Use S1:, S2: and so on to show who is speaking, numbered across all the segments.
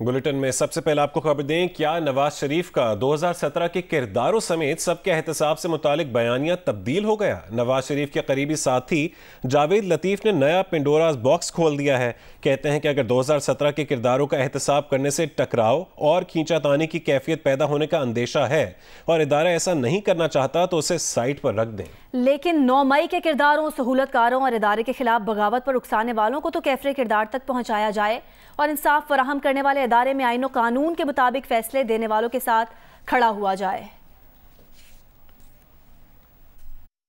S1: Bulletin में सबसे पहले आपको खबर दें, क्या नवाज शरीफ का 2017 के किरदारों समेत सबके एहतसाब से मुतालिक बयानिया तब्दील हो गया। नवाज शरीफ के करीबी साथी जावेद लतीफ ने नया पेंडोरास बॉक्स खोल दिया है। कहते हैं कि अगर 2017 के किरदारों का एहतसाब करने से टकराव और खींचातानी की कैफियत पैदा होने का अंदेशा है और इदारा ऐसा नहीं करना चाहता तो उसे साइट पर रख दें।
S2: लेकिन 9 मई के किरदारों, सहूलतकारों और इदारे के खिलाफ बगावत पर उकसाने वालों को तो कैफरे किरदार तक पहुंचाया जाए और इंसाफ फराहम करने वाले इदारे में आईन और कानून के मुताबिक फैसले देने वालों के साथ खड़ा हुआ जाए।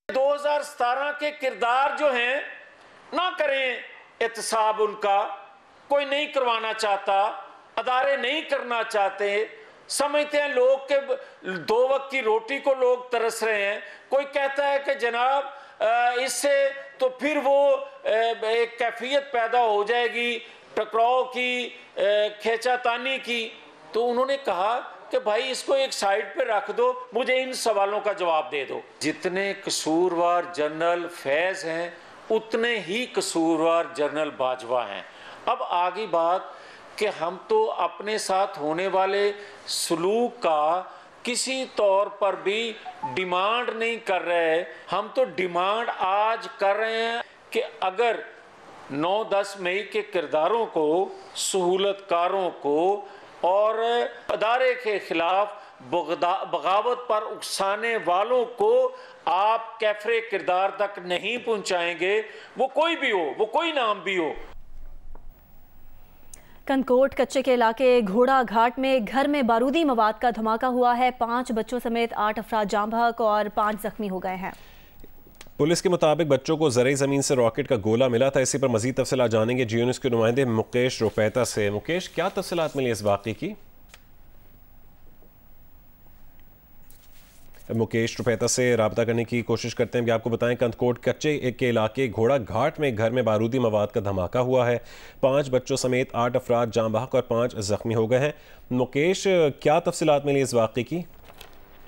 S3: 2017 के किरदार जो हैं ना करें एहतसाब, उनका कोई नहीं करवाना चाहता, अदारे नहीं करना चाहते, समझते हैं लोग के 2 वक्त की रोटी को लोग तरस रहे हैं। कोई कहता है कि जनाब इससे तो फिर वो एक कैफियत पैदा हो जाएगी टकराव की, खींचातानी की। तो उन्होंने कहा कि भाई इसको एक साइड पे रख दो, मुझे इन सवालों का जवाब दे दो। जितने कसूरवार जनरल फैज हैं उतने ही कसूरवार जनरल बाजवा हैं। अब आगे बात कि हम तो अपने साथ होने वाले सलूक का किसी तौर पर भी डिमांड नहीं कर रहे। हम तो डिमांड आज कर रहे हैं कि अगर 9-10 मई के किरदारों को, सहूलतकारों को और अदारे के खिलाफ बगावत पर उकसाने वालों को आप कैफरे किरदार तक नहीं पहुंचाएंगे, वो कोई भी हो, वो कोई नाम भी हो।
S2: कनकोट कच्चे के इलाके घोड़ा घाट में घर में बारूदी मवाद का धमाका हुआ है। 5 बच्चों समेत 8 अफराद जाम बहक और 5 जख्मी हो गए हैं।
S1: पुलिस के मुताबिक बच्चों को ज़रई ज़मीन से रॉकेट का गोला मिला था। इसी पर मजीद तफसीलात जानेंगे जियो न्यूज़ के नुमाइंदे मुकेश रुपैता से। मुकेश, क्या तफसीलात मिली इस वाक़े की? मुकेश रुपैता से रब्ता करने की कोशिश करते हैं कि आपको बताएं, कंदकोट कच्चे के इलाके घोड़ा घाट में घर में बारूदी मवाद का धमाका हुआ है। 5 बच्चों समेत 8 अफराद जाम बहक और 5 जख्मी हो गए हैं। मुकेश, क्या तफसीलात मिली इस वाक़े की?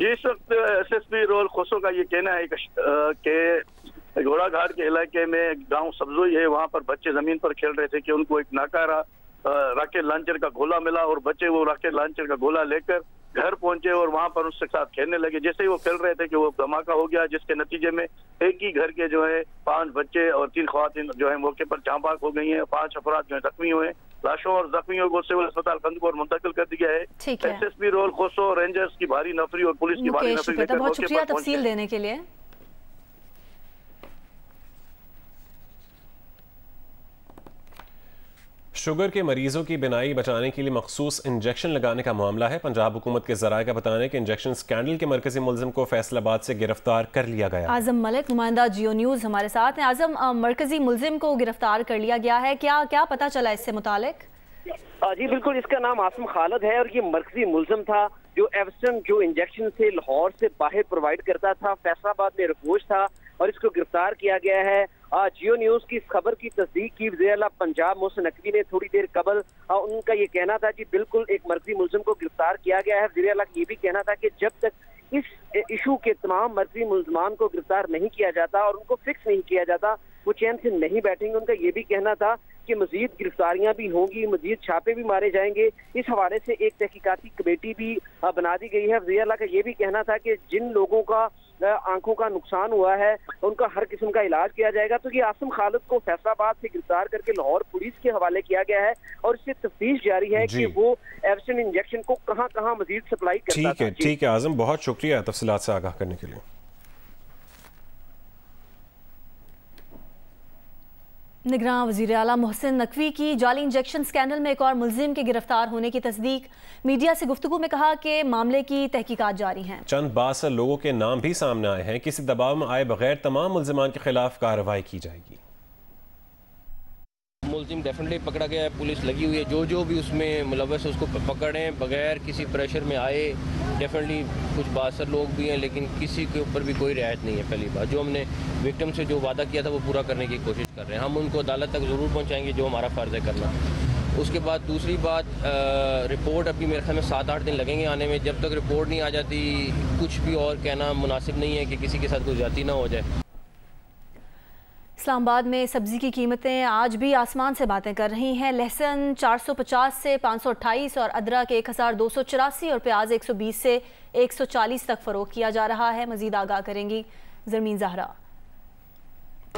S4: इस वक्त SSP रोल खोसो का ये कहना है कि घोड़ा घाट के इलाके में गांव सब्जोई है, वहां पर बच्चे जमीन पर खेल रहे थे कि उनको एक नाकारा रॉकेट लॉन्चर का गोला मिला और बच्चे वो रॉकेट लॉन्चर का गोला लेकर घर पहुंचे और वहां पर उसके साथ खेलने लगे। जैसे ही वो खेल रहे थे कि वो धमाका हो गया, जिसके नतीजे में एक ही घर के जो है 5 बच्चे और 3 ख्वातीन जो है मौके पर जाम बहक हो गई हैं। 5 अफराद जो है जख्मी हुए। लाशों और जख्मियों को सिविल अस्पताल कंदकोट मुंतकिल कर दिया है। SSP रोल खोसो, रेंजर्स की भारी नफरी और पुलिस की भारी नफरी लेकर
S2: बहुत शुक्रिया तफसील देने के लिए।
S1: शुगर के मरीजों की बिनाई बचाने के लिए मखसूस इंजेक्शन लगाने का मामला है। पंजाब हुकूमत के जराये का बताना है कि इंजेक्शन स्कैंडल के मरकजी मुलजिम को फैसलाबाद से गिरफ्तार कर लिया गया।
S2: आजम मलिक, नुमाइंदा जियो न्यूज़ हमारे साथ हैं। आजम, मरकजी मुलजिम को गिरफ्तार कर लिया गया है, क्या क्या पता चला इससे मुतालिक?
S5: जी बिल्कुल, इसका नाम आसिम खालिद है और ये मरकजी मुलजिम था जो एवसन जो इंजेक्शन से लाहौर से बाहर प्रोवाइड करता था, फैसलाबाद में रफूज था और इसको गिरफ्तार किया गया है। जियो न्यूज़ की इस खबर की तस्दीक की वज़ीर-ए-आला पंजाब मोहसिन नकवी ने थोड़ी देर कबल। उनका ये कहना था जी बिल्कुल एक मरकजी मुलजिम को गिरफ्तार किया गया है। वज़ीर-ए-आला का ये भी कहना था कि जब तक इस इशू के तमाम मरकजी मुलजमान को गिरफ्तार नहीं किया जाता और उनको फिक्स नहीं किया जाता, वो चैन से नहीं बैठेंगे। उनका ये भी कहना था कि मजीद गिरफ्तारियां भी होंगी, मजीद छापे भी मारे जाएंगे। इस हवाले से एक तहकीकाती कमेटी भी बना दी गई है। वज़ीर-ए-आला का ये भी कहना था कि जिन लोगों का आंखों का नुकसान हुआ है उनका हर किस्म का इलाज किया जाएगा। तो ये आसिम खालिद को फैसलाबाद से गिरफ्तार करके लाहौर पुलिस के हवाले किया गया है और इससे तफ्तीश जारी है कि वो एवसन इंजेक्शन को कहां कहां मजीद सप्लाई करता था।
S1: ठीक है आजम, बहुत शुक्रिया तफसीलात से आगाह करने के लिए।
S2: निगरान वज़ीर आला मोहसिन नकवी की जाली इंजेक्शन स्कैंडल में एक और मुलजिम के गिरफ्तार होने की तस्दीक। मीडिया से गुफ्तगू में कहा कि मामले की तहकीकात जारी हैं।
S1: चंद बासर लोगों के नाम भी सामने आए हैं। किसी दबाव में आए बगैर तमाम मुलजिमान के खिलाफ कार्रवाई की जाएगी।
S6: मुलजिम डेफिनेटली पकड़ा गया है, पुलिस लगी हुई है। जो भी उसमें मुलव्वस है उसको पकड़ें बगैर किसी प्रेशर में आए। डेफिनेटली कुछ बासर लोग भी हैं लेकिन किसी के ऊपर भी कोई रियायत नहीं है। पहली बात, जो हमने विक्टिम से जो वादा किया था वो पूरा करने की कोशिश कर रहे हैं। हम उनको अदालत तक ज़रूर पहुँचाएंगे जो हमारा फ़र्ज़ है करना। उसके बाद दूसरी बात, रिपोर्ट अभी मेरे ख्याल में 7-8 दिन लगेंगे आने में। जब तक रिपोर्ट नहीं आ जाती कुछ भी और कहना मुनासिब नहीं है कि किसी के साथ कोई ज्यादती ना हो जाए।
S2: इस्लामाबाद में सब्जी की कीमतें आज भी आसमान से बातें कर रही हैं। लहसुन 450 से 528 और अदरक 1284 और प्याज 120 से 140 तक फरोख्त किया जा रहा है। मजीद आगाह करेंगी जरमीन ज़हरा।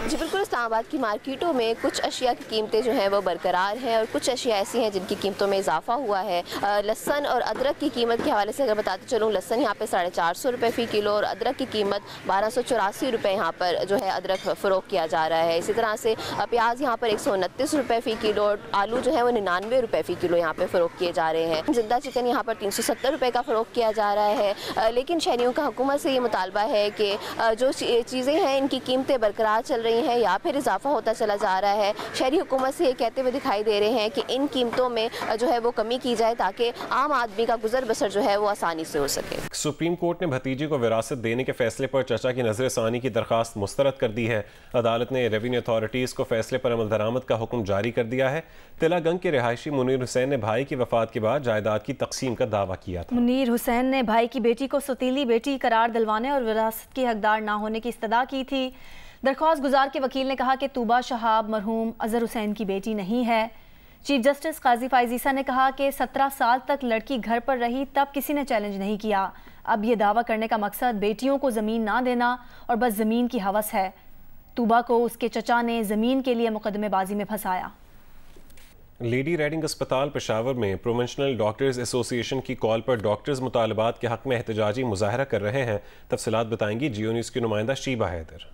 S7: जी बिल्कुल, इस्लामाबाद की मार्केटों में कुछ अशिया की कीमतें जो हैं वो बरकरार हैं और कुछ अशिया ऐसी हैं जिनकी कीमतों में इजाफा हुआ है। लहसन और अदरक की कीमत के हवाले से अगर बताते चलूँ, लहसन यहाँ पे 450 रुपये फ़ी किलो और अदरक की कीमत 1284 रुपये यहाँ पर जो है अदरक फ़रोख्त किया जा रहा है। इसी तरह से प्याज यहाँ पर 129 रुपये फ़ी किलो और आलू जो है वो 99 रुपये फ़ी किलो यहाँ पर फ़रोख्त किए जा रहे हैं। जिंदा चिकन यहाँ पर 370 रुपये का फ़रोख्त किया जा रहा है। लेकिन शहरियों का हुकूमत से ये मुतालबा है कि जो चीज़ें हैं इनकी कीमतें बरकरार चल रही हैं या फिर इजाफा होता चला जा रहा है। शहरी हुकूमत से ये कहते हुए दिखाई दे रहे हैं कि इन कीमतों में जो है वो कमी की जाए ताकि आम आदमी का गुजर बसर जो है वो आसानी से हो सके।
S1: सुप्रीम कोर्ट ने भतीजे को विरासत देने के फैसले पर चचा की नजर सानी की दरखास्त मुस्तरद कर दी है। अदालत ने रेवेन्यू अथॉरिटीज को फैसले पर अमल दरामद का हुक्म जारी कर दिया है। तिलागंज के रिहायशी मुनीर हुसैन ने भाई की वफात के बाद जायदाद की तकसीम का दावा किया था।
S2: मुनीर हुसैन ने भाई की बेटी को सतीली बेटी करार दिलवाने और विरासत की हकदार ना होने की इस्तदा की थी। दरख्वास्त गुजार के वकील ने कहा कि तूबा शहाब मरहूम अजहर हुसैन की बेटी नहीं है। चीफ जस्टिस काजी फायजीसा ने कहा कि 17 साल तक लड़की घर पर रही तब किसी ने चैलेंज नहीं किया। अब ये दावा करने का मकसद बेटियों को ज़मीन ना देना और बस ज़मीन की हवस है। तूबा को उसके चचा ने ज़मीन के लिए मुकदमेबाजी में फंसाया।
S1: लेडी रेडिंग अस्पताल पेशावर में प्रोवेंशनल डॉक्टर्स एसोसिएशन की कॉल पर डॉक्टर्स मुतालबात के हक में एहतजाजी मुजाहरा कर रहे हैं। तफसीलात बताएंगी जियो न्यूज़ की नुमाइंदा शीबा हैदर।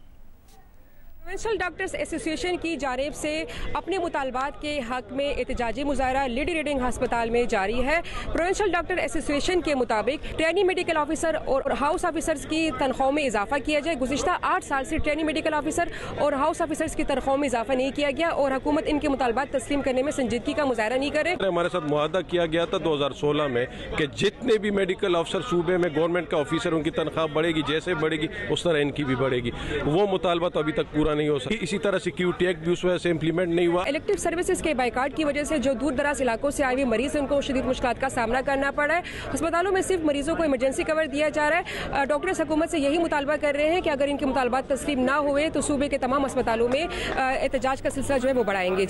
S8: प्रोवेंशनल डॉक्टर्स एसोसिएशन की जानिब से अपने मुतालबात के हक में एहतजाजी मुजाहरा लेडी रीडिंग अस्पताल में जारी है। प्रोवेंशनल डॉक्टर एसोसिएशन के मुताबिक ट्रेनी मेडिकल ऑफिसर और हाउस ऑफिसर्स की तनख्वाहों में इजाफा किया जाए। गुज़िश्ता 8 साल से ट्रेनी मेडिकल ऑफिसर और हाउस ऑफिसर्स की तनख्वाहों में इजाफा नहीं किया गया और हुकूमत इनके मुतालबात तस्लीम करने में संजीदगी का मुजाहरा नहीं करे।
S9: हमारे साथ मुआहदा किया गया था 2016 में कि जितने भी मेडिकल अफसर सूबे में गवर्नमेंट का ऑफिसर उनकी तनख्वाह बढ़ेगी, जैसे बढ़ेगी उस तरह इनकी भी बढ़ेगी। वो मुतालबा तो अभी तक पूरा नहीं हो सका। इसी तरह सिक्योरिटी एक्ट भी उस वजह से इम्प्लीमेंट नहीं हुआ।
S8: इलेक्टिव सर्विसेज के बाइकाट की वजह से जो दूर दराज इलाकों से आए हुए मरीज उनको शदीद मुश्किलात का सामना करना पड़ा है। अस्पतालों में सिर्फ मरीजों को इमरजेंसी कवर दिया जा रहा है। डॉक्टर्स हुकूमत से यही मुतालबा कर रहे हैं कि अगर इनके मुतालबात तस्लीम ना हुए तो सूबे के तमाम अस्पतालों में एहतजाज का सिलसिला जो है वो बढ़ाएंगे।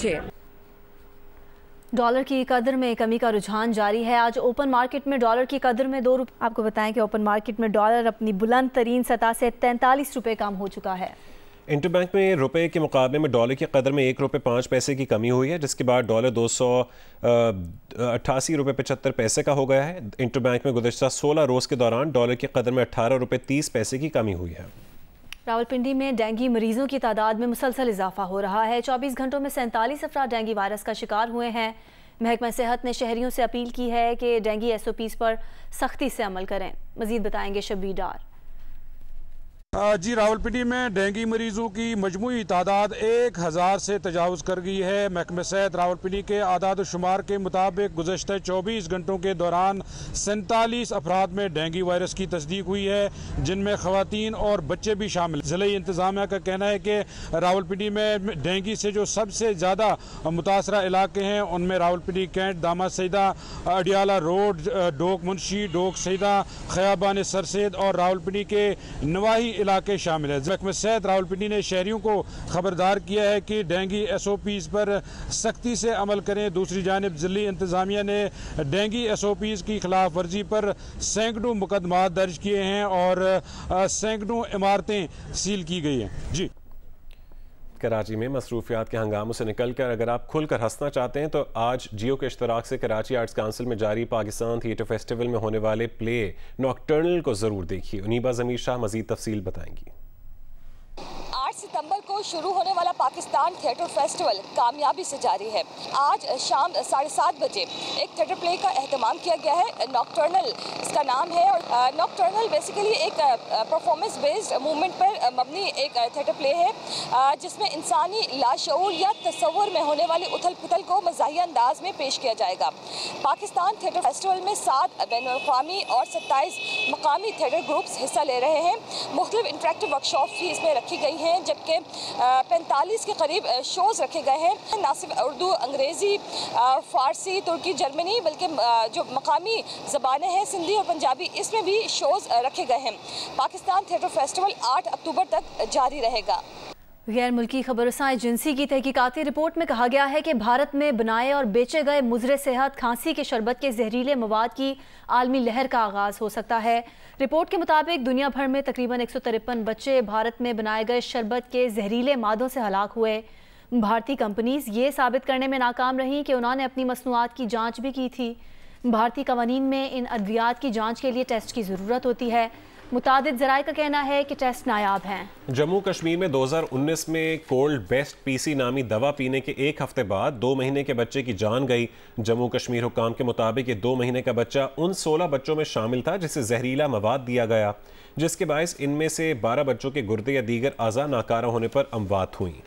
S2: डॉलर की कदर में कमी का रुझान जारी है। आज ओपन मार्केट में डॉलर की कदर में 2 रुपये। आपको बताएं कि ओपन मार्केट में डॉलर अपनी बुलंद तरीन सतह से 43 रुपये कम हो चुका है।
S1: इंटरबैंक में रुपए के मुकाबले में डॉलर की कदर में 1 रुपये 5 पैसे की कमी हुई है, जिसके बाद डॉलर 288 रुपये 75 पैसे का हो गया है। इंटरबैंक में गुज़श्ता 16 रोज़ के दौरान डॉलर की कदर में 18 रुपये 30 पैसे की कमी हुई है।
S2: रावलपिंडी में डेंगू मरीजों की तादाद में मुसलसल इजाफा हो रहा है। 24 घंटों में 47 अफराद डेंगू वायरस का शिकार हुए हैं। महकमा सेहत ने शहरियों से अपील की है कि डेंगू SOPs पर सख्ती से अमल करें। मजीद बताएंगे शब्बीर डार।
S10: जी, रावलपिंडी में डेंगू मरीजों की मजमूई तादाद 1000 से तजावज़ कर गई है। महकमा सेहत रावलपिंडी के आदाद शुमार के मुताबिक गुज़श्ता 24 घंटों के दौरान 47 अफराद में डेंगू वायरस की तस्दीक हुई है, जिनमें ख़वातीन और बच्चे भी शामिल। ज़िले इंतज़ामिया का कहना है कि रावलपिंडी में डेंगू से जो सबसे ज़्यादा मुतासरा इलाके हैं उनमें रावलपिंडी कैंट, दामा सईदा, अडियाला रोड, डोक मुंशी, डोक सईदा, खयाबान सरसेद और रावलपिंडी के नवाही इलाके शामिल है। महकमा सेहत रावलपिंडी ने शहरियों को खबरदार किया है कि डेंगू SOPs पर सख्ती से अमल करें। दूसरी जानिब ज़िली इंतज़ामिया ने डेंगू SOPs की खिलाफ वर्जी पर सैकड़ों मुकदमात दर्ज किए हैं और सैकड़ों इमारतें सील की गई हैं। जी,
S1: कराची में मसरूफियात के हंगामों से निकलकर अगर आप खुलकर हंसना चाहते हैं तो आज जियो के इश्तराक से कराची आर्ट्स काउंसिल में जारी पाकिस्तान थिएटर फेस्टिवल में होने वाले प्ले नॉकटर्नल को ज़रूर देखिए। उनीबा ज़मीर शाह मज़ीद तफसील बताएंगी।
S11: 8 सितंबर को शुरू होने वाला पाकिस्तान थिएटर फेस्टिवल कामयाबी से जारी है। आज शाम 7:30 बजे एक थिएटर प्ले का एहतमाम किया गया है। नॉकटर्नल इसका नाम है और नॉकटर्नल बेसिकली एक परफॉर्मेंस बेस्ड मूवमेंट पर मबनी एक थिएटर प्ले है, जिसमें इंसानी लाशऊर या तस्वुर में होने वाली उथल पुथल को मज़ाहिया अंदाज में पेश किया जाएगा। पाकिस्तान थिएटर फेस्टिवल में 7 बैनुल-अक़वामी और 27 मकामी थिएटर ग्रुप्स हिस्सा ले रहे हैं। मुख्तलिफ इंटरेक्टिव वर्कशॉप भी इसमें रखी गई हैं, जबकि 45 के करीब शोज़ रखे गए हैं। ना सिर्फ उर्दू, अंग्रेज़ी, फ़ारसी, तुर्की, जर्मनी, बल्कि जो मकामी ज़बानें हैं सिंधी और पंजाबी, इसमें भी शोज़ रखे गए हैं। पाकिस्तान थिएटर फेस्टिवल 8 अक्टूबर तक जारी रहेगा।
S2: गैर मुल्की खबरसां एजेंसी की तहकीकाती रिपोर्ट में कहा गया है कि भारत में बनाए और बेचे गए मुजरे सेहत खांसी के शरबत के जहरीले मवाद की आलमी लहर का आगाज हो सकता है। रिपोर्ट के मुताबिक दुनिया भर में तकरीबन 153 बच्चे भारत में बनाए गए शरबत के जहरीले मादों से हलाक हुए। भारतीय कंपनीज ये साबित करने में नाकाम रहीं कि उन्होंने अपनी मसनूआत की जाँच भी की थी। भारतीय कवानीन में इन अद्वियात की जाँच के लिए टेस्ट की ज़रूरत होती है। मुतादिद ज़राए का कहना है कि टेस्ट नायाब हैं।
S1: जम्मू कश्मीर में 2019 में कोल्ड बेस्ट पीसी नामी दवा पीने के एक हफ्ते बाद 2 महीने के बच्चे की जान गई। जम्मू कश्मीर हुकाम के मुताबिक ये 2 महीने का बच्चा उन 16 बच्चों में शामिल था जिसे जहरीला मवाद दिया गया, जिसके बायस इनमें से 12 बच्चों के गुर्दे या दीगर आज़ा नाकारा होने पर अमवात हुई।